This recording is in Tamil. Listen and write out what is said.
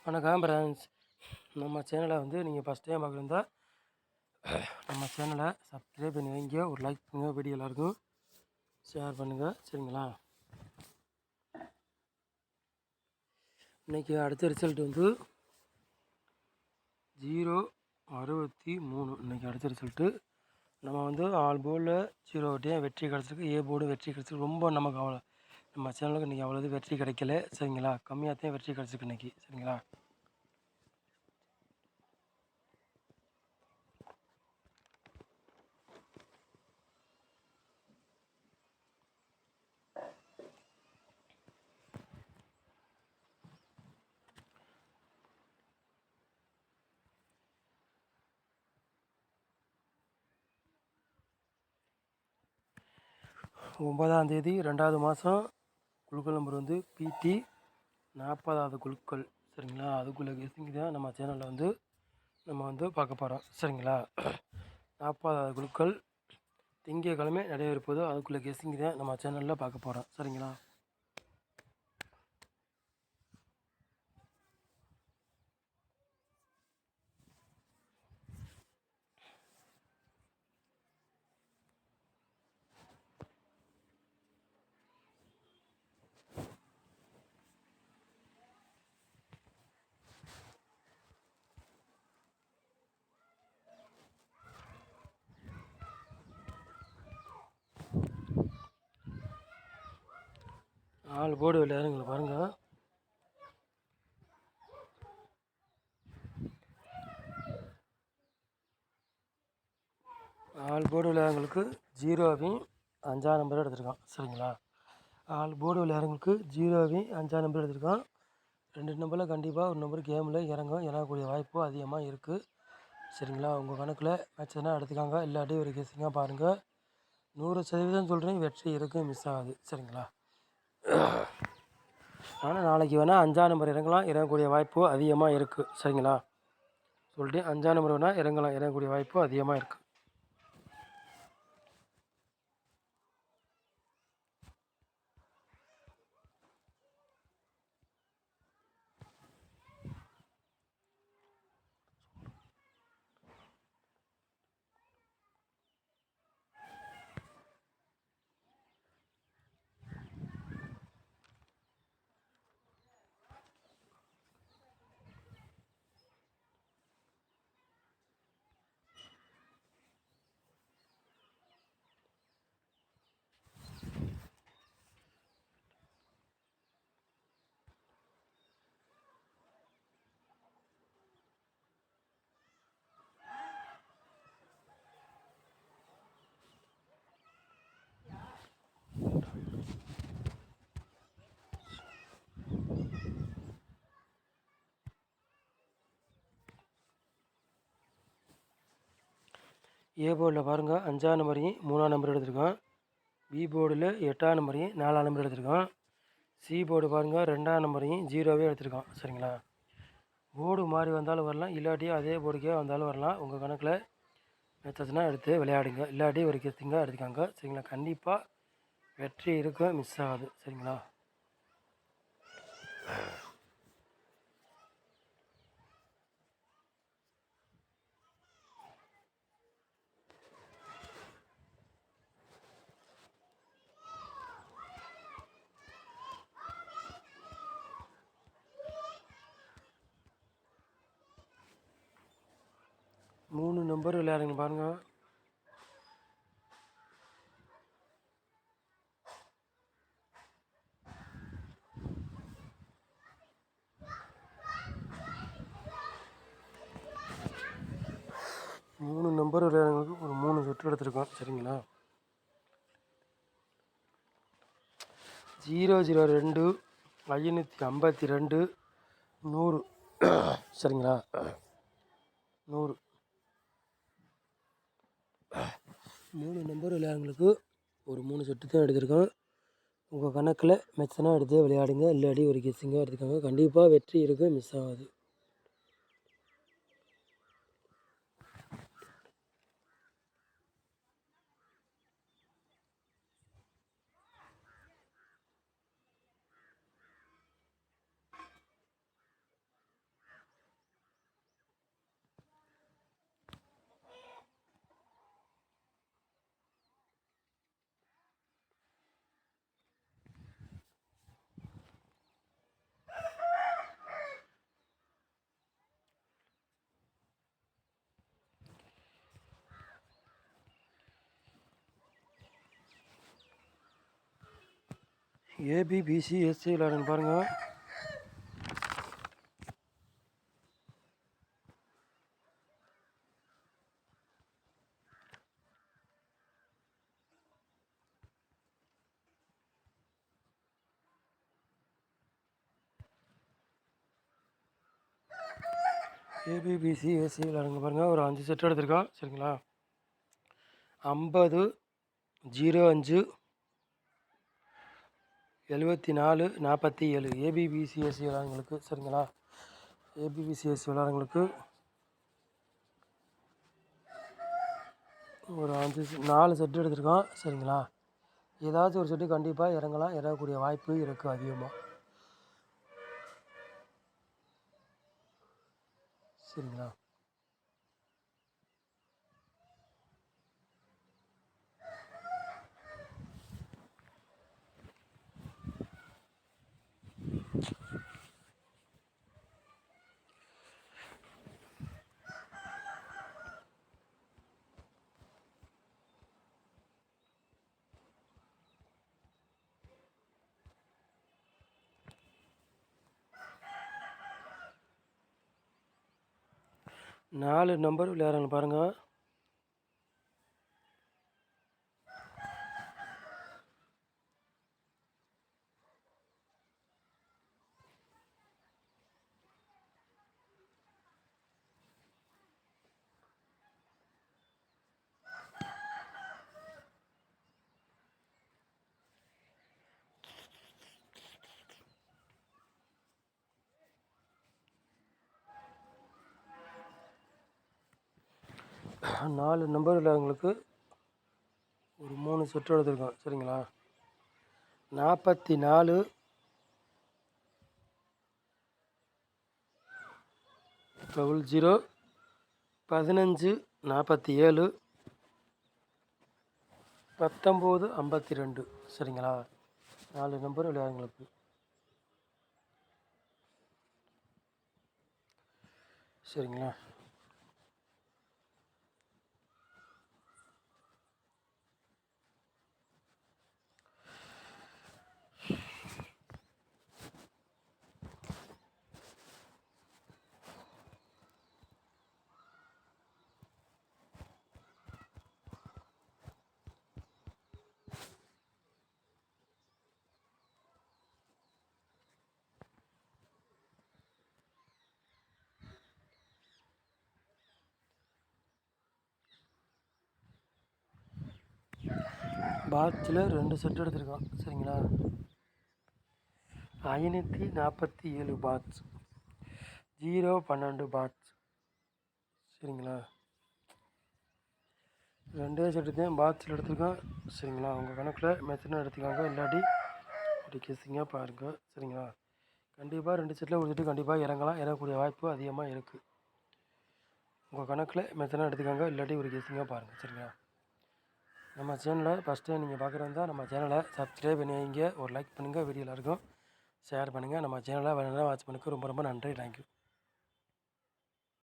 வணக்கம் ஃப்ரெண்ட்ஸ். நம்ம சேனலை வந்து நீங்கள் ஃபஸ்ட் டைம் பார்க்குறதா நம்ம சேனலை சப்ஸ்கிரைப் பண்ணி வைங்க, ஒரு லைக் பண்ணுங்கள், வீடியோ எல்லாருக்கும் ஷேர் பண்ணுங்கள், சரிங்களா? இன்றைக்கி அடுத்த ரிசல்ட் வந்து 063. இன்றைக்கி அடுத்த ரிசல்ட்டு நம்ம வந்து ஆல் போர்டில் 0 வெற்றி கிடச்சிருக்கு, ஏ போர்டு வெற்றி கிடச்சிருக்கு. ரொம்ப நமக்கு அவ்வளோ நம்ம சேனலுக்கு இன்றைக்கி அவ்வளோ வெற்றி கிடைக்கல, சரிங்களா? கம்மியாக தான் வெற்றி கிடச்சிருக்கு இன்றைக்கி, சரிங்களா? ஒன்பதாம் தேதி 2வது மாதம் குழுக்கள் நம்பர் வந்து PT 40வது குழுக்கள், சரிங்களா? அதுக்குள்ளே கெஸிங் தான் நம்ம சேனலில் வந்து நம்ம வந்து பார்க்க போகிறோம், சரிங்களா? 40வது குழுக்கள் திங்கட்கிழமை நடைபெறுப்பது, அதுக்குள்ளே கெஸிங் தான் நம்ம சேனலில் பார்க்க போகிறோம், சரிங்களா? ஆள் போர்டு விளையாடுங்களை பாருங்கள். ஆள் போர்டு விளையாடுங்களுக்கு 0வையும் 5ஆம் நம்பரும் எடுத்திருக்கான், சரிங்களா? ஆள் போர்டு விளையாடுங்களுக்கு 0வையும் 5ஆம் நம்பர் எடுத்திருக்கான். 2 நம்பரில் கண்டிப்பாக ஒரு நம்பர் கேமில் இறங்கக்கூடிய வாய்ப்பு அதிகமாக இருக்குது, சரிங்களா? உங்கள் கணக்கில் மேட்ச்னா எடுத்துக்காங்க, இல்லாட்டி ஒரு கெஸிங்காக பாருங்கள். 100% சொல்கிறேன், வெற்றி இருக்குது, மிஸ் ஆகுது, சரிங்களா? ஆனால் நாளைக்கு வேணால் 5ஆம் நம்பர் இறங்கக்கூடிய வாய்ப்பு அதிகமாக இருக்குது, சரிங்களா? சொல்லிட்டு 5ஆம் நம்பர் வேணால் இறங்கக்கூடிய வாய்ப்பு அதிகமாக இருக்குது. ஏ போர்டில் பாருங்கள், 5ஆம் நம்பரையும் 3ஆம் நம்பர் எடுத்திருக்கான். பி போர்டில் 8ஆம் நம்பரையும் 4ஆம் நம்பர் எடுத்திருக்கான். சி போர்டு பாருங்கள், 2ஆம் நம்பரையும் 0வே எடுத்திருக்கான், சரிங்களா? போர்டு மாறி வந்தாலும் வரலாம், இல்லாட்டி அதே போர்டுக்கே வந்தாலும் வரலாம். உங்கள் கணக்கில் மேட்சஸ்னா எடுத்து விளையாடுங்க, இல்லாட்டி ஒரு கெஸ்டிங்காக எடுத்துக்காங்க, சரிங்களா? கண்டிப்பாக வெற்றி இருக்க மிஸ் ஆகாது, சரிங்களா? மூணு நம்பர் விளையாடுங்க பாருங்கள். மூணு நம்பர் விளையாடுறவங்களுக்கு ஒரு 3 சுற்று எடுத்திருக்கோம், சரிங்களா? 002 552 100, சரிங்களா? 100 3 நம்பர் விளையாடுறவங்களுக்கு ஒரு 3 சுற்று தான் எடுத்திருக்கோம். உங்கள் கணக்கில் மேட்ச்னா எடுத்து விளையாடுங்க, இல்லாட்டி ஒரு கெஸ்ஸிங்காக எடுத்துக்கோங்க. கண்டிப்பாக வெற்றி இருக்குது, மிஸ் ஆகாது. ஏபி பிசி எஸ்சி விளையாடுங்க பாருங்கள். ஏபிபிசி ஏசி விளையாடுங்க பாருங்கள். ஒரு 5 செட் எடுத்திருக்கோம் சரிங்களா. 50 05 74 47 ஏபிபிசிஎஸ்சி விளையாடுங்களுக்கு சரிங்களா. ஏபிபிசிஎஸ்சி விளையாடுங்களுக்கு ஒரு 4 செட்டு எடுத்திருக்கோம் சரிங்களா. ஏதாச்சும் ஒரு செட்டு கண்டிப்பாக இறங்கக்கூடிய வாய்ப்பு இருக்குது அதிகமாக சரிங்களா. நாலு நம்பர் விளையாடுறாங்க பாருங்கள். நாலு நம்பர் விளையாடுறவங்களுக்கு ஒரு 3 செட்டு எடுத்திருக்கோம் சரிங்களா. 44 00 15 47 19 52 சரிங்களா. 4 நம்பர் விளையாடுறவங்களுக்கு சரிங்களா. பாக்ஸில் 2 செட் எடுத்திருக்கோம் சரிங்களா. 547 பாக்ஸ் 012 பாக்ஸ் சரிங்களா. 2 செட்டுத்தையும் பாக்ஸில் எடுத்துருக்கோம் சரிங்களா. உங்கள் கணக்கில் மெத்தனை எடுத்துக்காங்க, இல்லாட்டி அப்படி கெஸ்ஸிங்காக பாருங்கள் சரிங்களா. கண்டிப்பாக 2 செட்டில் ஒரு செட்டு கண்டிப்பாக இறங்கக்கூடிய வாய்ப்பு அதிகமாக இருக்குது. உங்கள் கணக்கில் மெத்தனை எடுத்துக்காங்க, இல்லாட்டி ஒரு கெஸ்ஸிங்காக பாருங்கள் சரிங்களா. நம்ம சேனலை ஃபஸ்ட் டைம் நீங்கள் பார்க்குறதா நம்ம சேனலை சப்ஸ்கிரைப் பண்ணி வைங்க, ஒரு லைக் பண்ணுங்கள், வீடியோ எல்லாருக்கும் ஷேர் பண்ணுங்கள். நம்ம சேனலை வேறு வாட்ச் பண்ணுறதுக்கு ரொம்ப ரொம்ப நன்றி. தேங்க்யூ.